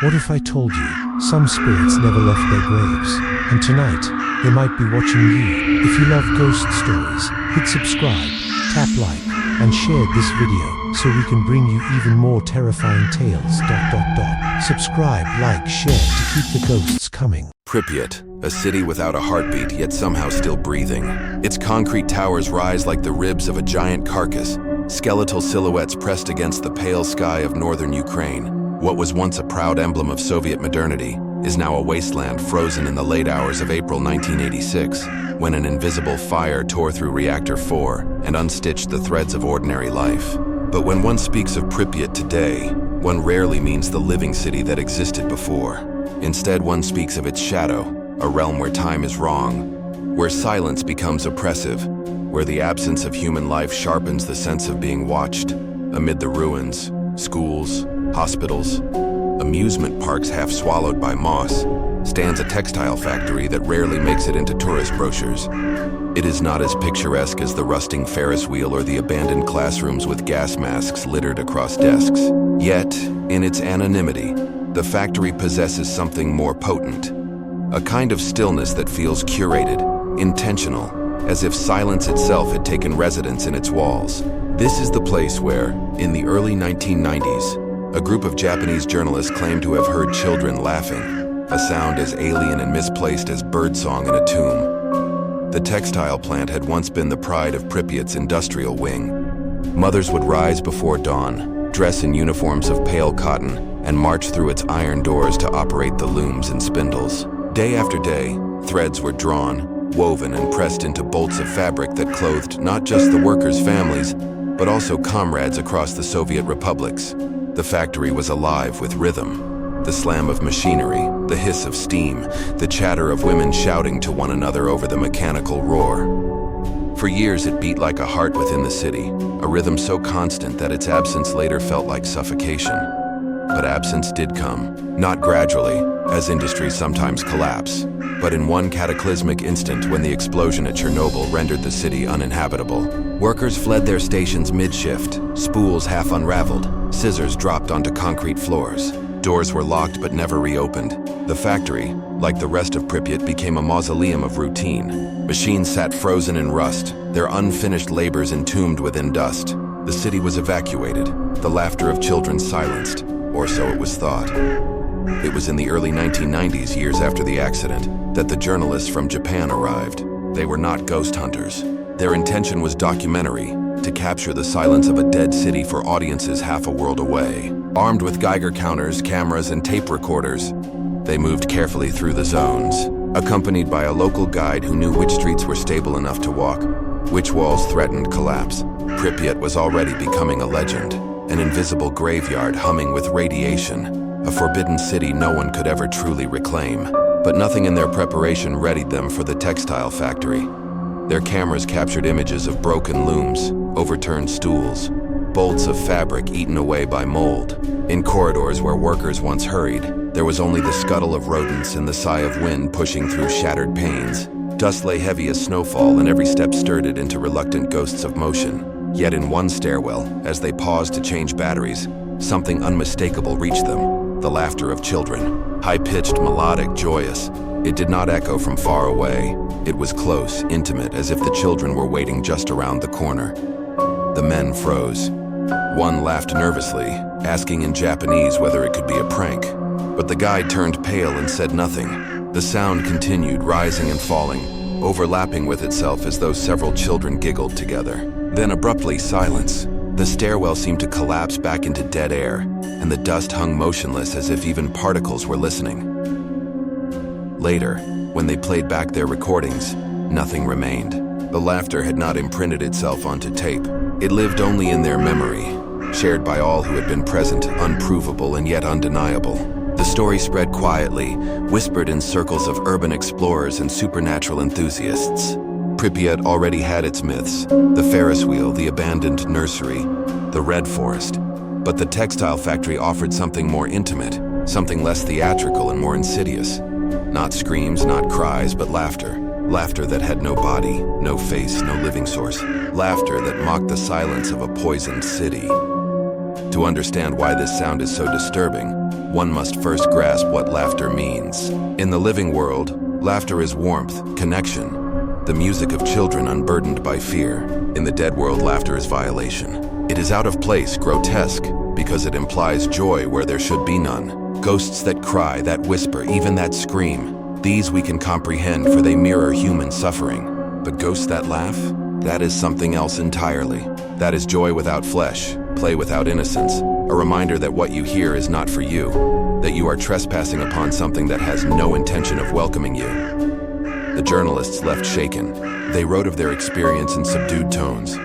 What if I told you some spirits never left their graves, and tonight they might be watching you? If you love ghost stories, hit subscribe, tap like, and share this video so we can bring you even more terrifying tales. Subscribe, like, share to keep the ghosts coming. Pripyat, a city without a heartbeat yet somehow still breathing. Its concrete towers rise like the ribs of a giant carcass, skeletal silhouettes pressed against the pale sky of northern Ukraine. What was once a proud emblem of Soviet modernity is now a wasteland frozen in the late hours of April 1986, when an invisible fire tore through Reactor 4 and unstitched the threads of ordinary life. But when one speaks of Pripyat today, one rarely means the living city that existed before. Instead, one speaks of its shadow, a realm where time is wrong, where silence becomes oppressive, where the absence of human life sharpens the sense of being watched. Amid the ruins, schools, hospitals, amusement parks half swallowed by moss, stands a textile factory that rarely makes it into tourist brochures. It is not as picturesque as the rusting Ferris wheel or the abandoned classrooms with gas masks littered across desks. Yet, in its anonymity, the factory possesses something more potent, a kind of stillness that feels curated, intentional, as if silence itself had taken residence in its walls. This is the place where, in the early 1990s, a group of Japanese journalists claimed to have heard children laughing, a sound as alien and misplaced as birdsong in a tomb. The textile plant had once been the pride of Pripyat's industrial wing. Mothers would rise before dawn, dress in uniforms of pale cotton, and march through its iron doors to operate the looms and spindles. Day after day, threads were drawn, woven and pressed into bolts of fabric that clothed not just the workers' families, but also comrades across the Soviet republics. The factory was alive with rhythm, the slam of machinery, the hiss of steam, the chatter of women shouting to one another over the mechanical roar. For years it beat like a heart within the city, a rhythm so constant that its absence later felt like suffocation. But absence did come, not gradually, as industries sometimes collapse, but in one cataclysmic instant when the explosion at Chernobyl rendered the city uninhabitable. Workers fled their stations mid-shift, spools half unraveled, scissors dropped onto concrete floors. Doors were locked but never reopened. The factory, like the rest of Pripyat, became a mausoleum of routine. Machines sat frozen in rust, their unfinished labors entombed within dust. The city was evacuated, the laughter of children silenced, or so it was thought. It was in the early 1990s, years after the accident, that the journalists from Japan arrived. They were not ghost hunters. Their intention was documentary, to capture the silence of a dead city for audiences half a world away. Armed with Geiger counters, cameras, and tape recorders, they moved carefully through the zones, accompanied by a local guide who knew which streets were stable enough to walk, which walls threatened collapse. Pripyat was already becoming a legend, an invisible graveyard humming with radiation, a forbidden city no one could ever truly reclaim. But nothing in their preparation readied them for the textile factory. Their cameras captured images of broken looms, overturned stools, bolts of fabric eaten away by mold. In corridors where workers once hurried, there was only the scuttle of rodents and the sigh of wind pushing through shattered panes. Dust lay heavy as snowfall, and every step stirred it into reluctant ghosts of motion. Yet in one stairwell, as they paused to change batteries, something unmistakable reached them, the laughter of children. High-pitched, melodic, joyous. It did not echo from far away. It was close, intimate, as if the children were waiting just around the corner. The men froze. One laughed nervously, asking in Japanese whether it could be a prank. But the guide turned pale and said nothing. The sound continued, rising and falling, overlapping with itself as though several children giggled together. Then abruptly, silence. The stairwell seemed to collapse back into dead air, and the dust hung motionless as if even particles were listening. Later, when they played back their recordings, nothing remained. The laughter had not imprinted itself onto tape. It lived only in their memory, shared by all who had been present, unprovable and yet undeniable. The story spread quietly, whispered in circles of urban explorers and supernatural enthusiasts. Pripyat already had its myths, the Ferris wheel, the abandoned nursery, the red forest. But the textile factory offered something more intimate, something less theatrical and more insidious. Not screams, not cries, but laughter. Laughter that had no body, no face, no living source. Laughter that mocked the silence of a poisoned city. To understand why this sound is so disturbing, one must first grasp what laughter means. In the living world, laughter is warmth, connection, the music of children unburdened by fear. In the dead world, laughter is violation. It is out of place, grotesque, because it implies joy where there should be none. Ghosts that cry, that whisper, even that scream, these we can comprehend, for they mirror human suffering. But ghosts that laugh? That is something else entirely. That is joy without flesh, play without innocence, a reminder that what you hear is not for you, that you are trespassing upon something that has no intention of welcoming you. The journalists left shaken. They wrote of their experience in subdued tones,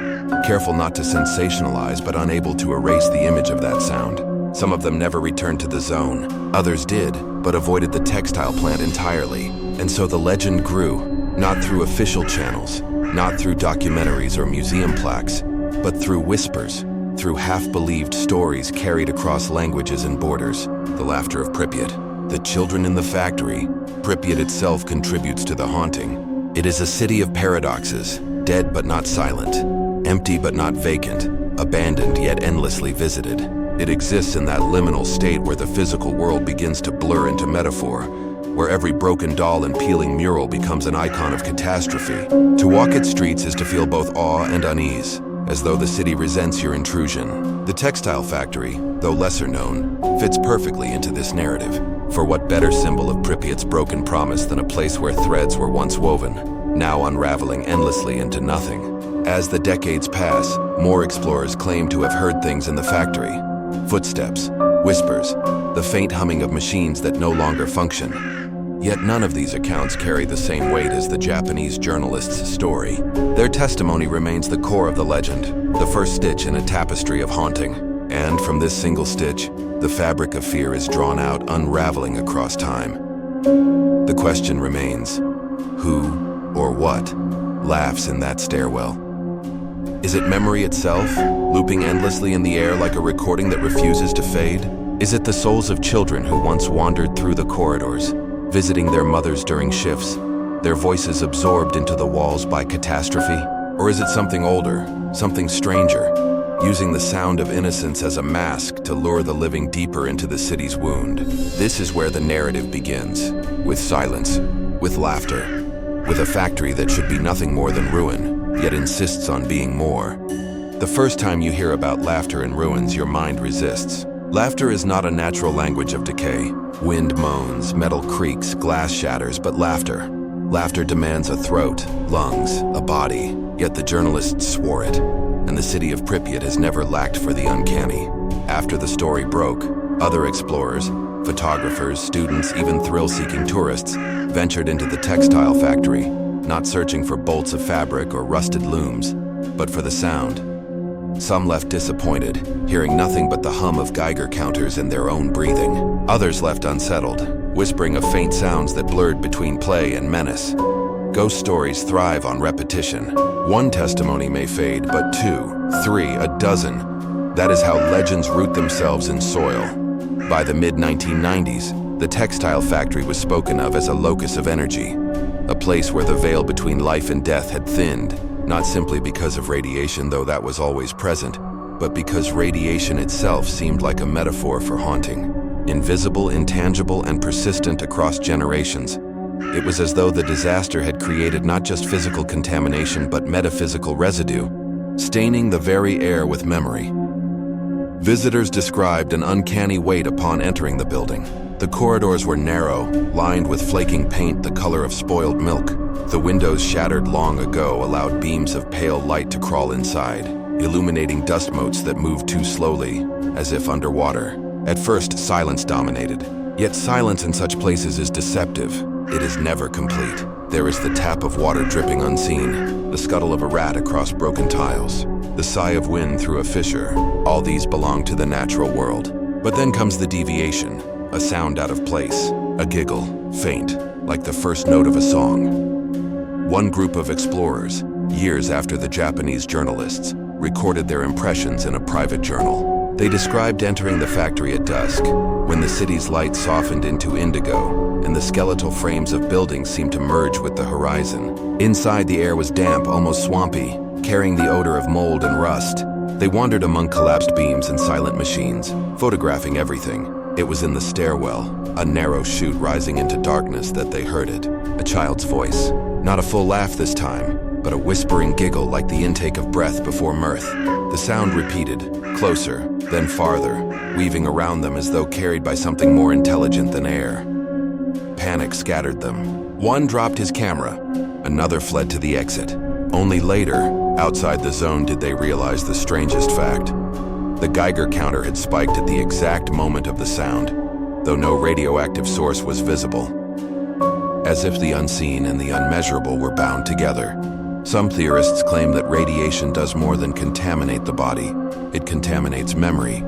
careful not to sensationalize but unable to erase the image of that sound. Some of them never returned to the zone. Others did, but avoided the textile plant entirely. And so the legend grew, not through official channels, not through documentaries or museum plaques, but through whispers, through half-believed stories carried across languages and borders. The laughter of Pripyat, the children in the factory. Pripyat itself contributes to the haunting. It is a city of paradoxes, dead but not silent, empty but not vacant, abandoned yet endlessly visited. It exists in that liminal state where the physical world begins to blur into metaphor, where every broken doll and peeling mural becomes an icon of catastrophe. To walk its streets is to feel both awe and unease, as though the city resents your intrusion. The textile factory, though lesser known, fits perfectly into this narrative. For what better symbol of Pripyat's broken promise than a place where threads were once woven, now unraveling endlessly into nothing? As the decades pass, more explorers claim to have heard things in the factory. Footsteps, whispers, the faint humming of machines that no longer function. Yet none of these accounts carry the same weight as the Japanese journalist's story. Their testimony remains the core of the legend, the first stitch in a tapestry of haunting. And from this single stitch, the fabric of fear is drawn out, unraveling across time. The question remains, who or what laughs in that stairwell? Is it memory itself, looping endlessly in the air like a recording that refuses to fade? Is it the souls of children who once wandered through the corridors, visiting their mothers during shifts, their voices absorbed into the walls by catastrophe? Or is it something older, something stranger, using the sound of innocence as a mask to lure the living deeper into the city's wound? This is where the narrative begins, with silence, with laughter, with a factory that should be nothing more than ruin, yet insists on being more. The first time you hear about laughter in ruins, your mind resists. Laughter is not a natural language of decay. Wind moans, metal creaks, glass shatters, but laughter. Laughter demands a throat, lungs, a body, yet the journalists swore it, and the city of Pripyat has never lacked for the uncanny. After the story broke, other explorers, photographers, students, even thrill-seeking tourists ventured into the textile factory, not searching for bolts of fabric or rusted looms, but for the sound. Some left disappointed, hearing nothing but the hum of Geiger counters and their own breathing. Others left unsettled, whispering of faint sounds that blurred between play and menace. Ghost stories thrive on repetition. One testimony may fade, but two, three, a dozen. That is how legends root themselves in soil. By the mid-1990s, the textile factory was spoken of as a locus of energy, a place where the veil between life and death had thinned, not simply because of radiation, though that was always present, but because radiation itself seemed like a metaphor for haunting. Invisible, intangible, and persistent across generations, it was as though the disaster had created not just physical contamination but metaphysical residue, staining the very air with memory. Visitors described an uncanny weight upon entering the building. The corridors were narrow, lined with flaking paint the color of spoiled milk. The windows shattered long ago allowed beams of pale light to crawl inside, illuminating dust motes that moved too slowly, as if underwater. At first, silence dominated. Yet silence in such places is deceptive. It is never complete. There is the tap of water dripping unseen, the scuttle of a rat across broken tiles, the sigh of wind through a fissure. All these belong to the natural world. But then comes the deviation, a sound out of place, a giggle, faint, like the first note of a song. One group of explorers, years after the Japanese journalists, recorded their impressions in a private journal. They described entering the factory at dusk, when the city's light softened into indigo, and the skeletal frames of buildings seemed to merge with the horizon. Inside, the air was damp, almost swampy, carrying the odor of mold and rust. They wandered among collapsed beams and silent machines, photographing everything, It was in the stairwell, a narrow chute rising into darkness, that they heard it. A child's voice. Not a full laugh this time, but a whispering giggle like the intake of breath before mirth. The sound repeated, closer, then farther, weaving around them as though carried by something more intelligent than air. Panic scattered them. One dropped his camera, another fled to the exit. Only later, outside the zone, did they realize the strangest fact. The Geiger counter had spiked at the exact moment of the sound, though no radioactive source was visible. As if the unseen and the unmeasurable were bound together. Some theorists claim that radiation does more than contaminate the body. It contaminates memory,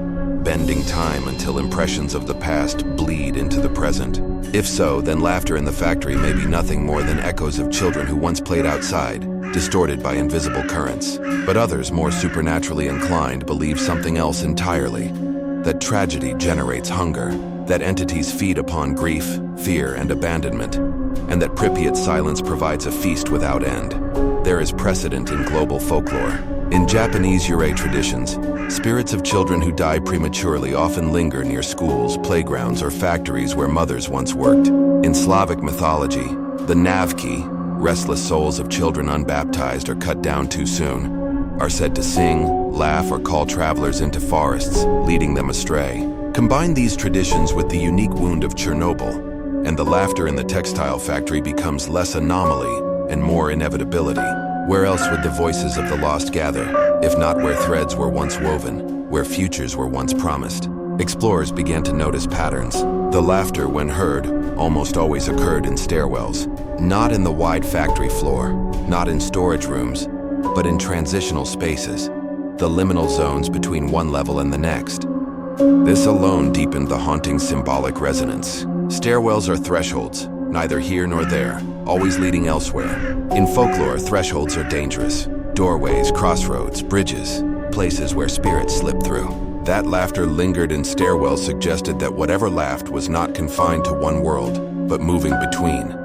bending time until impressions of the past bleed into the present. If so, then laughter in the factory may be nothing more than echoes of children who once played outside, distorted by invisible currents. But others, more supernaturally inclined, believe something else entirely. That tragedy generates hunger, that entities feed upon grief, fear, and abandonment, and that Pripyat's silence provides a feast without end. There is precedent in global folklore. In Japanese Yurei traditions, spirits of children who die prematurely often linger near schools, playgrounds, or factories where mothers once worked. In Slavic mythology, the Navki, restless souls of children unbaptized or cut down too soon, are said to sing, laugh, or call travelers into forests, leading them astray. Combine these traditions with the unique wound of Chernobyl, and the laughter in the textile factory becomes less anomaly and more inevitability. Where else would the voices of the lost gather, if not where threads were once woven, where futures were once promised? Explorers began to notice patterns. The laughter, when heard, almost always occurred in stairwells, not in the wide factory floor, not in storage rooms, but in transitional spaces, the liminal zones between one level and the next. This alone deepened the haunting symbolic resonance. Stairwells are thresholds, neither here nor there, always leading elsewhere. In folklore, thresholds are dangerous. Doorways, crossroads, bridges, places where spirits slip through. That laughter lingered in stairwells suggested that whatever laughed was not confined to one world, but moving between.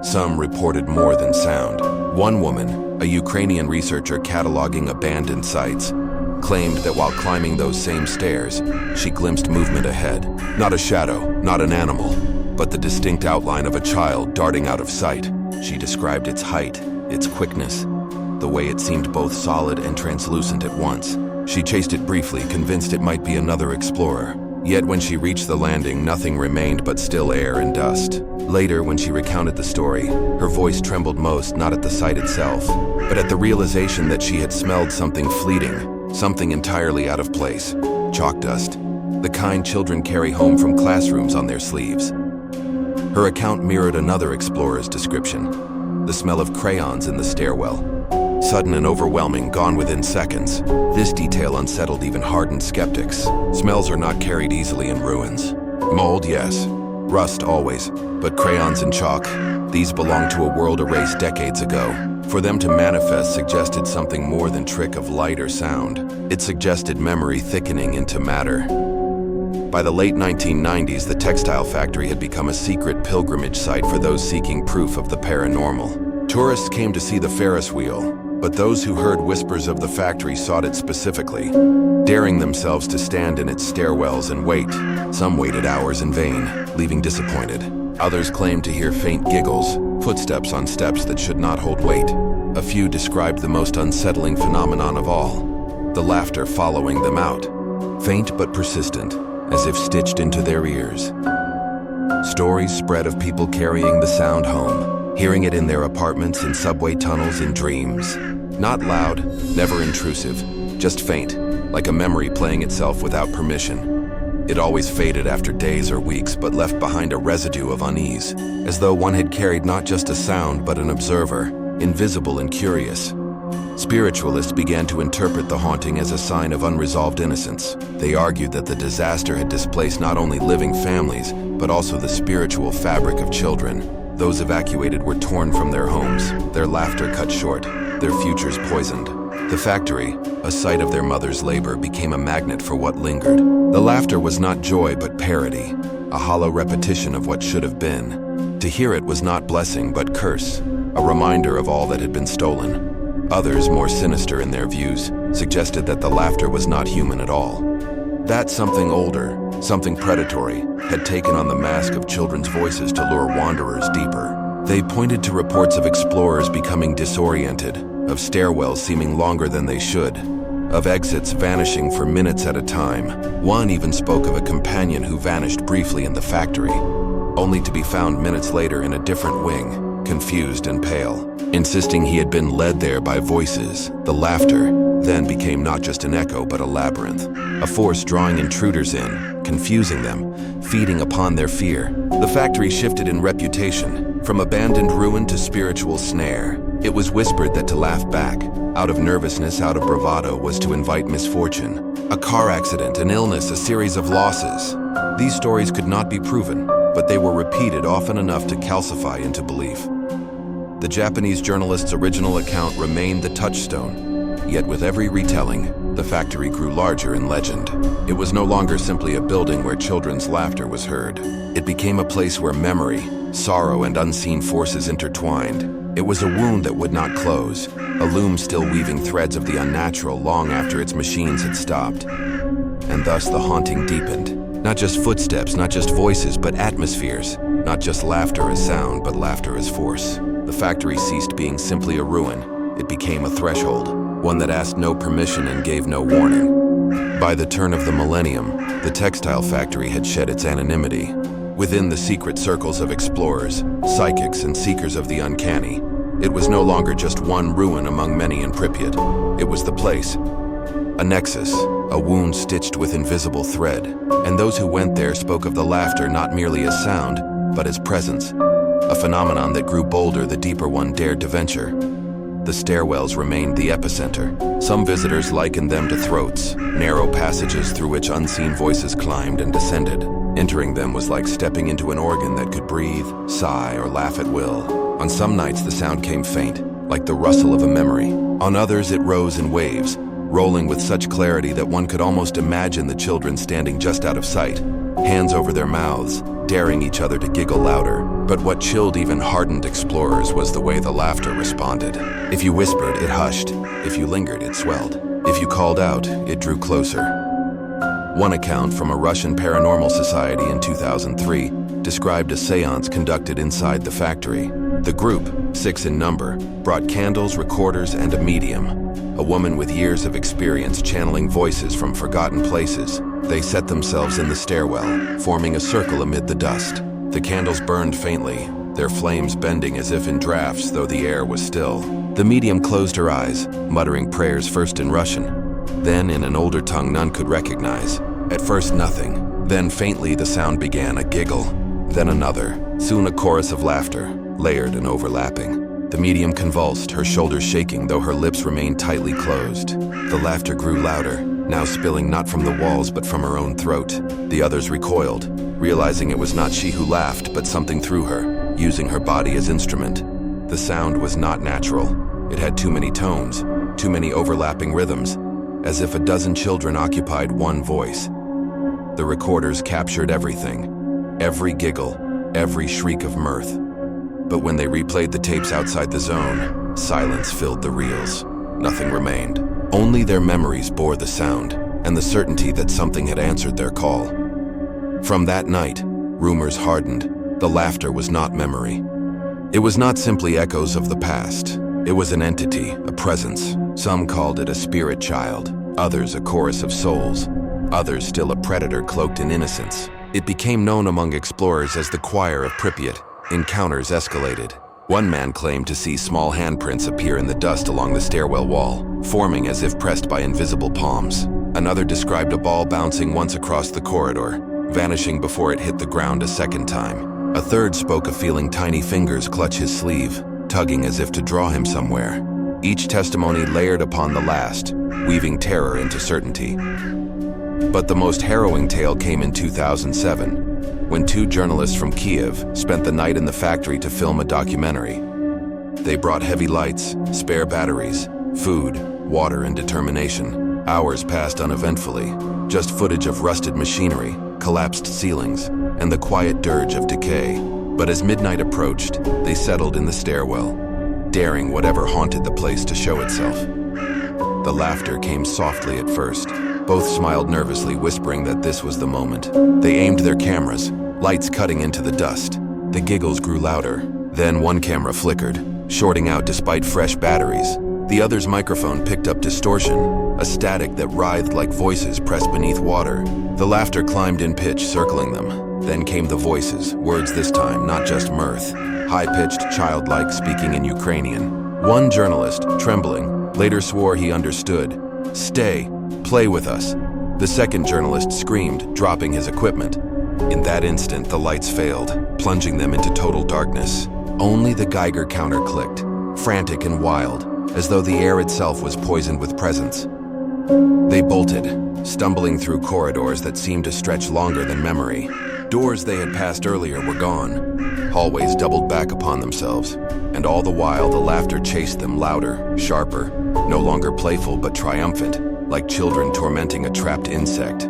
Some reported more than sound. One woman, a Ukrainian researcher cataloging abandoned sites, claimed that while climbing those same stairs, she glimpsed movement ahead. Not a shadow, not an animal, but the distinct outline of a child darting out of sight. She described its height, its quickness, the way it seemed both solid and translucent at once. She chased it briefly, convinced it might be another explorer. Yet when she reached the landing, nothing remained but still air and dust. Later, when she recounted the story, her voice trembled most not at the sight itself, but at the realization that she had smelled something fleeting, something entirely out of place. Chalk dust, the kind children carry home from classrooms on their sleeves. Her account mirrored another explorer's description, the smell of crayons in the stairwell. Sudden and overwhelming, gone within seconds. This detail unsettled even hardened skeptics. Smells are not carried easily in ruins. Mold, yes. Rust, always. But crayons and chalk, these belong to a world erased decades ago. For them to manifest suggested something more than trick of light or sound. It suggested memory thickening into matter. By the late 1990s, the textile factory had become a secret pilgrimage site for those seeking proof of the paranormal. Tourists came to see the Ferris wheel, but those who heard whispers of the factory sought it specifically, daring themselves to stand in its stairwells and wait. Some waited hours in vain, leaving disappointed. Others claimed to hear faint giggles, footsteps on steps that should not hold weight. A few described the most unsettling phenomenon of all, the laughter following them out, faint but persistent, as if stitched into their ears. Stories spread of people carrying the sound home, hearing it in their apartments, in subway tunnels, in dreams. Not loud, never intrusive, just faint, like a memory playing itself without permission. It always faded after days or weeks, but left behind a residue of unease, as though one had carried not just a sound, but an observer, invisible and curious. Spiritualists began to interpret the haunting as a sign of unresolved innocence. They argued that the disaster had displaced not only living families, but also the spiritual fabric of children. Those evacuated were torn from their homes, their laughter cut short, their futures poisoned. The factory, a site of their mother's labor, became a magnet for what lingered. The laughter was not joy but parody, a hollow repetition of what should have been. To hear it was not blessing but curse, a reminder of all that had been stolen. Others, more sinister in their views, suggested that the laughter was not human at all. That something older, Something predatory had taken on the mask of children's voices to lure wanderers deeper. They pointed to reports of explorers becoming disoriented, of stairwells seeming longer than they should, of exits vanishing for minutes at a time. One even spoke of a companion who vanished briefly in the factory, only to be found minutes later in a different wing, confused and pale, insisting he had been led there by voices. The laughter then became not just an echo but a labyrinth, a force drawing intruders in, confusing them, feeding upon their fear. The factory shifted in reputation, from abandoned ruin to spiritual snare. It was whispered that to laugh back, out of nervousness, out of bravado, was to invite misfortune. A car accident, an illness, a series of losses. These stories could not be proven, but they were repeated often enough to calcify into belief. The Japanese journalist's original account remained the touchstone, yet with every retelling, the factory grew larger in legend. It was no longer simply a building where children's laughter was heard. It became a place where memory, sorrow, and unseen forces intertwined. It was a wound that would not close, a loom still weaving threads of the unnatural long after its machines had stopped. And thus the haunting deepened. Not just footsteps, not just voices, but atmospheres. Not just laughter as sound, but laughter as force. The factory ceased being simply a ruin. It became a threshold, one that asked no permission and gave no warning. By the turn of the millennium, the textile factory had shed its anonymity. Within the secret circles of explorers, psychics, and seekers of the uncanny, it was no longer just one ruin among many in Pripyat. It was the place, a nexus, a wound stitched with invisible thread, and those who went there spoke of the laughter not merely as sound, but as presence, a phenomenon that grew bolder the deeper one dared to venture. The stairwells remained the epicenter. Some visitors likened them to throats, narrow passages through which unseen voices climbed and descended. Entering them was like stepping into an organ that could breathe, sigh, or laugh at will. On some nights the sound came faint, like the rustle of a memory. On others it rose in waves, rolling with such clarity that one could almost imagine the children standing just out of sight, hands over their mouths, daring each other to giggle louder. But what chilled even hardened explorers was the way the laughter responded. If you whispered, it hushed. If you lingered, it swelled. If you called out, it drew closer. One account from a Russian paranormal society in 2003 described a seance conducted inside the factory. The group, 6 in number, brought candles, recorders, and a medium, a woman with years of experience channeling voices from forgotten places. They set themselves in the stairwell, forming a circle amid the dust. The candles burned faintly, their flames bending as if in drafts, though the air was still. The medium closed her eyes, muttering prayers first in Russian, then in an older tongue none could recognize. At first nothing, then faintly the sound began, a giggle, then another, soon a chorus of laughter, layered and overlapping. The medium convulsed, her shoulders shaking though her lips remained tightly closed. The laughter grew louder, now spilling not from the walls but from her own throat. The others recoiled, realizing it was not she who laughed but something through her, using her body as instrument. The sound was not natural. It had too many tones, too many overlapping rhythms, as if a dozen children occupied one voice. The recorders captured everything, every giggle, every shriek of mirth. But when they replayed the tapes outside the zone, silence filled the reels. Nothing remained. Only their memories bore the sound, and the certainty that something had answered their call. From that night, rumors hardened. The laughter was not memory. It was not simply echoes of the past. It was an entity, a presence. Some called it a spirit child, others a chorus of souls, others still a predator cloaked in innocence. It became known among explorers as the Choir of Pripyat. Encounters escalated. One man claimed to see small handprints appear in the dust along the stairwell wall, forming as if pressed by invisible palms. Another described a ball bouncing once across the corridor, vanishing before it hit the ground a second time. A third spoke of feeling tiny fingers clutch his sleeve, tugging as if to draw him somewhere. Each testimony layered upon the last, weaving terror into certainty. But the most harrowing tale came in 2007, when 2 journalists from Kiev spent the night in the factory to film a documentary. They brought heavy lights, spare batteries, food, water, and determination. Hours passed uneventfully, just footage of rusted machinery, collapsed ceilings, and the quiet dirge of decay. But as midnight approached, they settled in the stairwell, daring whatever haunted the place to show itself. The laughter came softly at first, Both smiled nervously, whispering that this was the moment. They aimed their cameras, lights cutting into the dust. The giggles grew louder. Then one camera flickered, shorting out despite fresh batteries. The other's microphone picked up distortion, a static that writhed like voices pressed beneath water. The laughter climbed in pitch, circling them. Then came the voices, words this time, not just mirth. High-pitched, childlike, speaking in Ukrainian. One journalist, trembling, later swore he understood. "Stay, play with us." The second journalist screamed, dropping his equipment. In that instant, the lights failed, plunging them into total darkness. Only the Geiger counter clicked, frantic and wild, as though the air itself was poisoned with presence. They bolted, stumbling through corridors that seemed to stretch longer than memory. Doors they had passed earlier were gone. Hallways doubled back upon themselves, and all the while the laughter chased them louder, sharper, no longer playful but triumphant, like children tormenting a trapped insect.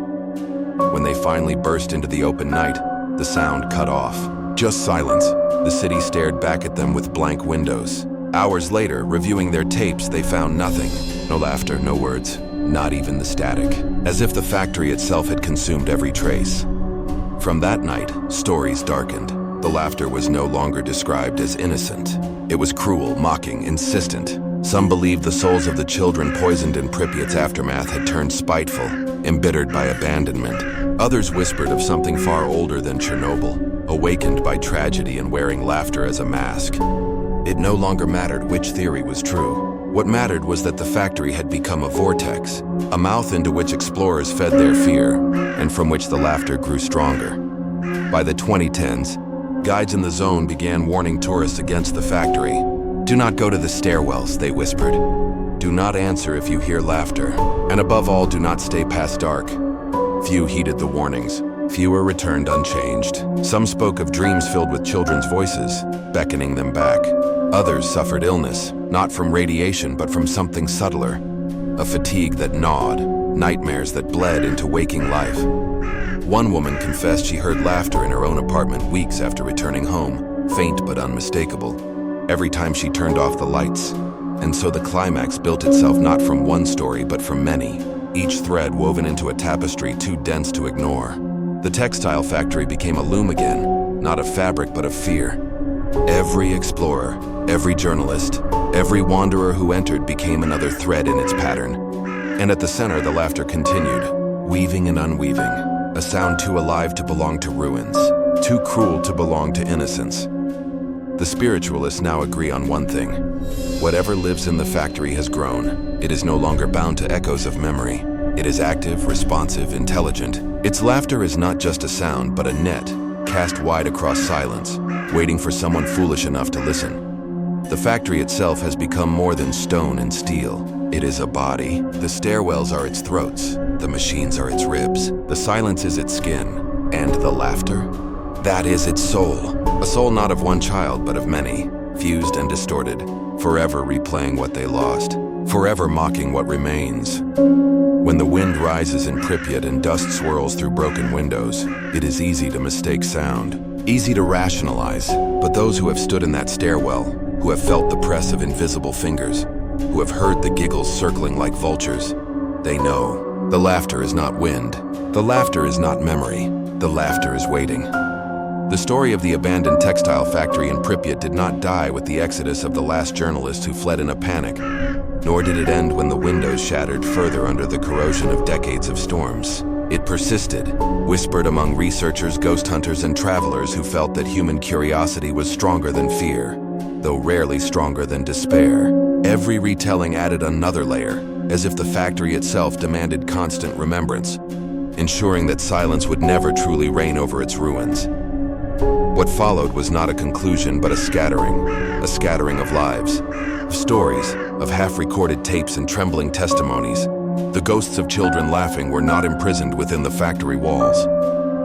When they finally burst into the open night, the sound cut off. Just silence. The city stared back at them with blank windows. Hours later, reviewing their tapes, they found nothing. No laughter, no words, not even the static. As if the factory itself had consumed every trace. From that night, stories darkened. The laughter was no longer described as innocent. It was cruel, mocking, insistent. Some believed the souls of the children poisoned in Pripyat's aftermath had turned spiteful, embittered by abandonment. Others whispered of something far older than Chernobyl, awakened by tragedy and wearing laughter as a mask. It no longer mattered which theory was true. What mattered was that the factory had become a vortex, a mouth into which explorers fed their fear, and from which the laughter grew stronger. By the 2010s, guides in the zone began warning tourists against the factory. "Do not go to the stairwells," they whispered. "Do not answer if you hear laughter. And above all, do not stay past dark." Few heeded the warnings. Fewer returned unchanged. Some spoke of dreams filled with children's voices, beckoning them back. Others suffered illness, not from radiation but from something subtler. A fatigue that gnawed, nightmares that bled into waking life. One woman confessed she heard laughter in her own apartment weeks after returning home, faint but unmistakable, every time she turned off the lights. And so the climax built itself not from one story but from many, each thread woven into a tapestry too dense to ignore. The textile factory became a loom again, not of fabric but of fear. Every explorer, every journalist, every wanderer who entered became another thread in its pattern. And at the center, the laughter continued, weaving and unweaving, a sound too alive to belong to ruins, too cruel to belong to innocence. The spiritualists now agree on one thing. Whatever lives in the factory has grown. It is no longer bound to echoes of memory. It is active, responsive, intelligent. Its laughter is not just a sound, but a net, cast wide across silence, waiting for someone foolish enough to listen. The factory itself has become more than stone and steel. It is a body. The stairwells are its throats. The machines are its ribs. The silence is its skin. And the laughter? That is its soul. A soul not of one child, but of many, fused and distorted, forever replaying what they lost, forever mocking what remains. When the wind rises in Pripyat and dust swirls through broken windows, it is easy to mistake sound, easy to rationalize, but those who have stood in that stairwell, who have felt the press of invisible fingers, who have heard the giggles circling like vultures, they know. The laughter is not wind. The laughter is not memory. The laughter is waiting. The story of the abandoned textile factory in Pripyat did not die with the exodus of the last journalist who fled in a panic, nor did it end when the windows shattered further under the corrosion of decades of storms. It persisted, whispered among researchers, ghost hunters, and travelers who felt that human curiosity was stronger than fear, though rarely stronger than despair. Every retelling added another layer, as if the factory itself demanded constant remembrance, ensuring that silence would never truly reign over its ruins. What followed was not a conclusion, but a scattering of lives, of stories, of half-recorded tapes and trembling testimonies. The ghosts of children laughing were not imprisoned within the factory walls.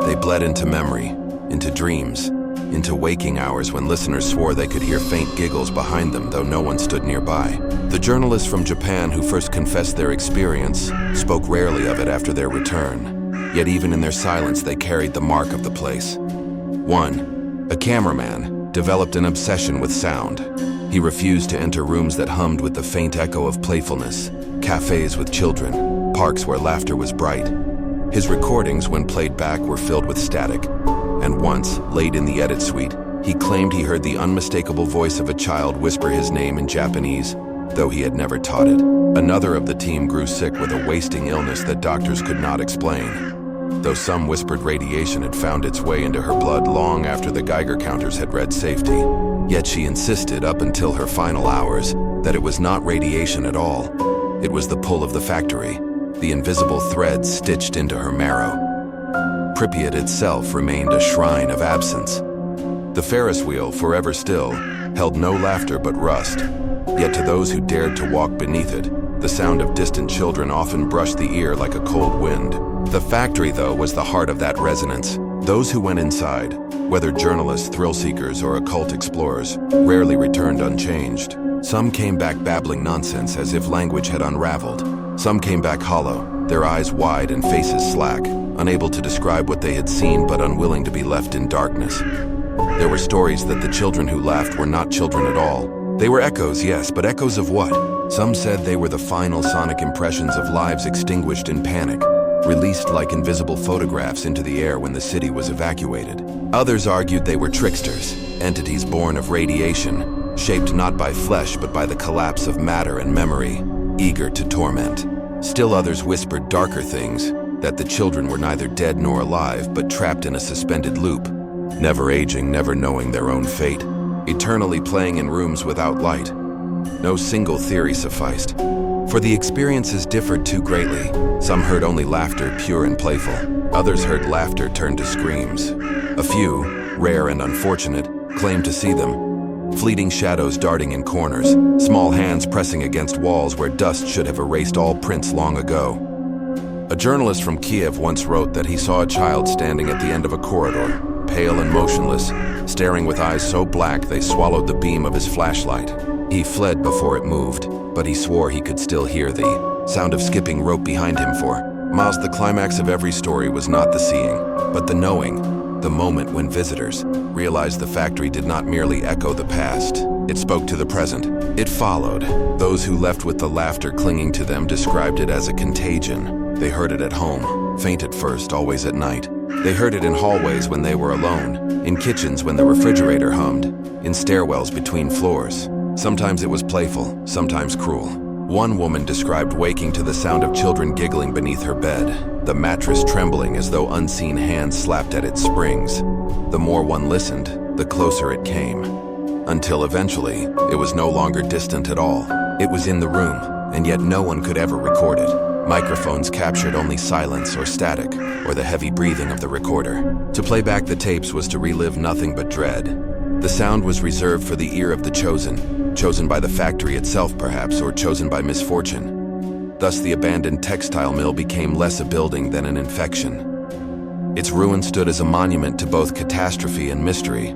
They bled into memory, into dreams, into waking hours when listeners swore they could hear faint giggles behind them, though no one stood nearby. The journalists from Japan who first confessed their experience spoke rarely of it after their return, yet even in their silence they carried the mark of the place. One, a cameraman, developed an obsession with sound. He refused to enter rooms that hummed with the faint echo of playfulness, cafes with children, parks where laughter was bright. His recordings, when played back, were filled with static. And once, late in the edit suite, he claimed he heard the unmistakable voice of a child whisper his name in Japanese, though he had never taught it. Another of the team grew sick with a wasting illness that doctors could not explain, though some whispered radiation had found its way into her blood long after the Geiger counters had read safety. Yet she insisted up until her final hours that it was not radiation at all. It was the pull of the factory, the invisible threads stitched into her marrow. Pripyat itself remained a shrine of absence. The Ferris wheel, forever still, held no laughter but rust. Yet to those who dared to walk beneath it, the sound of distant children often brushed the ear like a cold wind. The factory, though, was the heart of that resonance. Those who went inside, whether journalists, thrill-seekers, or occult explorers, rarely returned unchanged. Some came back babbling nonsense as if language had unraveled. Some came back hollow, their eyes wide and faces slack, unable to describe what they had seen but unwilling to be left in darkness. There were stories that the children who laughed were not children at all. They were echoes, yes, but echoes of what? Some said they were the final sonic impressions of lives extinguished in panic, released like invisible photographs into the air when the city was evacuated. Others argued they were tricksters, entities born of radiation, shaped not by flesh but by the collapse of matter and memory, eager to torment. Still others whispered darker things, that the children were neither dead nor alive but trapped in a suspended loop, never aging, never knowing their own fate, eternally playing in rooms without light. No single theory sufficed, for the experiences differed too greatly. Some heard only laughter, pure and playful. Others heard laughter turn to screams. A few, rare and unfortunate, claimed to see them. Fleeting shadows darting in corners, small hands pressing against walls where dust should have erased all prints long ago. A journalist from Kiev once wrote that he saw a child standing at the end of a corridor, pale and motionless, staring with eyes so black they swallowed the beam of his flashlight. He fled before it moved, but he swore he could still hear the sound of skipping rope behind him for miles. The climax of every story was not the seeing, but the knowing, the moment when visitors realized the factory did not merely echo the past, it spoke to the present. It followed. Those who left with the laughter clinging to them described it as a contagion. They heard it at home, faint at first, always at night. They heard it in hallways when they were alone, in kitchens when the refrigerator hummed, in stairwells between floors. Sometimes it was playful, sometimes cruel. One woman described waking to the sound of children giggling beneath her bed, the mattress trembling as though unseen hands slapped at its springs. The more one listened, the closer it came, until eventually, it was no longer distant at all. It was in the room, and yet no one could ever record it. Microphones captured only silence or static, or the heavy breathing of the recorder. To play back the tapes was to relive nothing but dread. The sound was reserved for the ear of the chosen by the factory itself perhaps, or chosen by misfortune. Thus the abandoned textile mill became less a building than an infection. Its ruin stood as a monument to both catastrophe and mystery,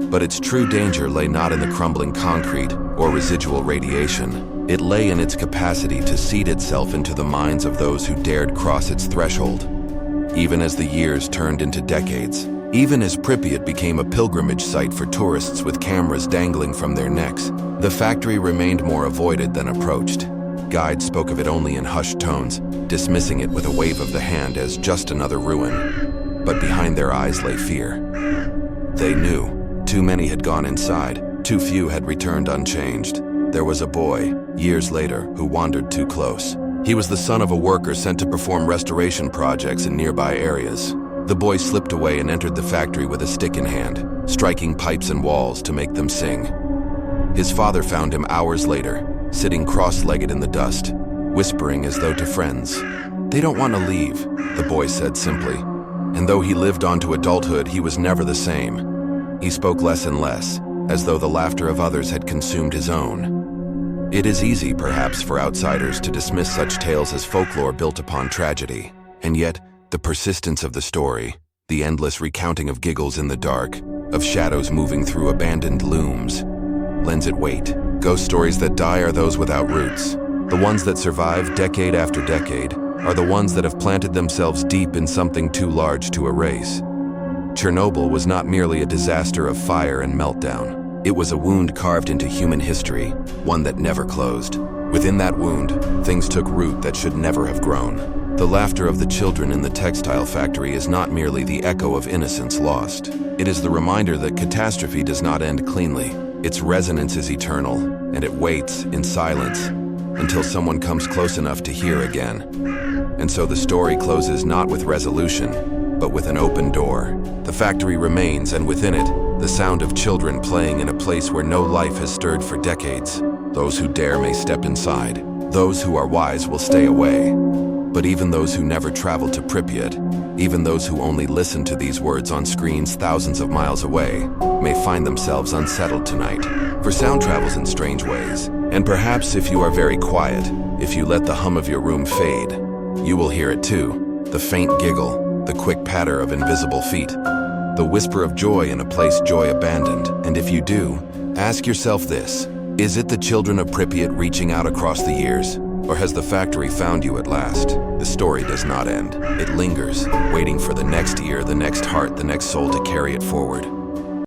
but its true danger lay not in the crumbling concrete or residual radiation. It lay in its capacity to seed itself into the minds of those who dared cross its threshold. Even as the years turned into decades, even as Pripyat became a pilgrimage site for tourists with cameras dangling from their necks, the factory remained more avoided than approached. Guides spoke of it only in hushed tones, dismissing it with a wave of the hand as just another ruin. But behind their eyes lay fear. They knew. Too many had gone inside, too few had returned unchanged. There was a boy, years later, who wandered too close. He was the son of a worker sent to perform restoration projects in nearby areas. The boy slipped away and entered the factory with a stick in hand, striking pipes and walls to make them sing. His father found him hours later, sitting cross-legged in the dust, whispering as though to friends. "They don't want to leave," the boy said simply. And though he lived on to adulthood, he was never the same. He spoke less and less, as though the laughter of others had consumed his own. It is easy, perhaps, for outsiders to dismiss such tales as folklore built upon tragedy. And yet, the persistence of the story, the endless recounting of giggles in the dark, of shadows moving through abandoned looms, lends it weight. Ghost stories that die are those without roots. The ones that survive decade after decade are the ones that have planted themselves deep in something too large to erase. Chernobyl was not merely a disaster of fire and meltdown. It was a wound carved into human history, one that never closed. Within that wound, things took root that should never have grown. The laughter of the children in the textile factory is not merely the echo of innocence lost. It is the reminder that catastrophe does not end cleanly. Its resonance is eternal, and it waits in silence until someone comes close enough to hear again. And so the story closes not with resolution, but with an open door. The factory remains, and within it, the sound of children playing in a place where no life has stirred for decades. Those who dare may step inside. Those who are wise will stay away. But even those who never traveled to Pripyat, even those who only listen to these words on screens thousands of miles away, may find themselves unsettled tonight. For sound travels in strange ways. And perhaps if you are very quiet, if you let the hum of your room fade, you will hear it too. The faint giggle, the quick patter of invisible feet, the whisper of joy in a place joy abandoned. And if you do, ask yourself this: is it the children of Pripyat reaching out across the years? Or has the factory found you at last? The story does not end. It lingers, waiting for the next ear, the next heart, the next soul to carry it forward.